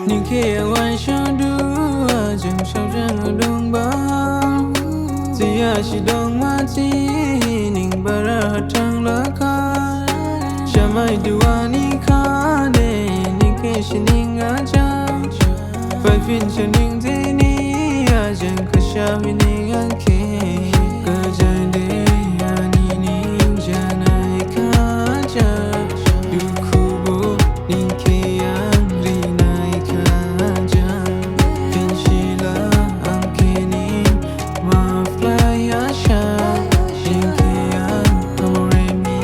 你给晚上ดูจึงชอบจังดงบ้าจะอยากชิดงมาจีนิ่งบาระทางละคาฉันไม่ดูว่านี่ขาเดนี่แค่ฉันนิ่งอาจารไฟฟินฉันนิ่งที่นี่อาจารก็ชอบนิ่งอันเคก็ใจเดียนี่นิ่งจะไหนข้าจะดูคู่บุนิ่งแค่ยังรีนายข้าจะฟินชิลาอันแค่นี้มาฟลายอาชานิ่งแค่ยังทำอะไรมี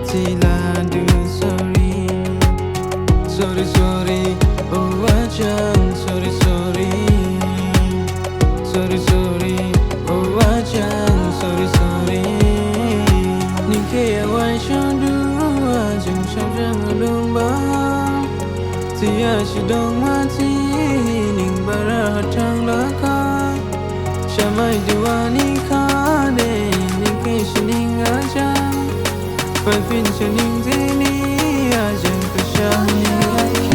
ที่ลาดู sorry sorry sorry oh อาจาร sorry sorry sorry sorry oh อาจาร sorry sorry 你แค่อยากวันฉันดูจึงชอบจังลงบ้าที่อยากชิดงมาที่นิ่งบาระทางละคาฉันไม่ดูว่านี่ขาเดนี่แค่ฉันนิ่งอาจารไฟฟินฉันนิ่งที่นี่อาจารก็ชอบนิ่งโอเค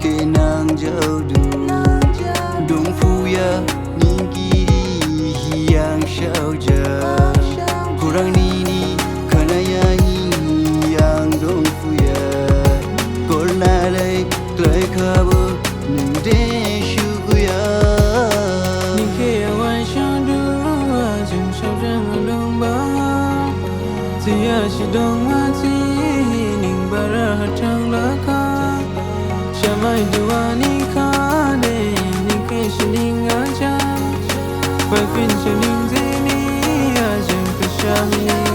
ke nang jau du dong fu ya ning ki yang shao ja kurang ni khana ya yang dong fu ya kol na lai klai kha bu ning de shu gu ya你可以晚上ดูจึงชอบจังลงบ้าที่อยากชิดงมาที่นิ่งบาระทางละคาฉันไม่ดูว่านี่ขาเดนี่แค่ฉันนิ่งอาจารไฟฟินฉันนิ่งที่นี่อาจารก็ชอบนิ่ง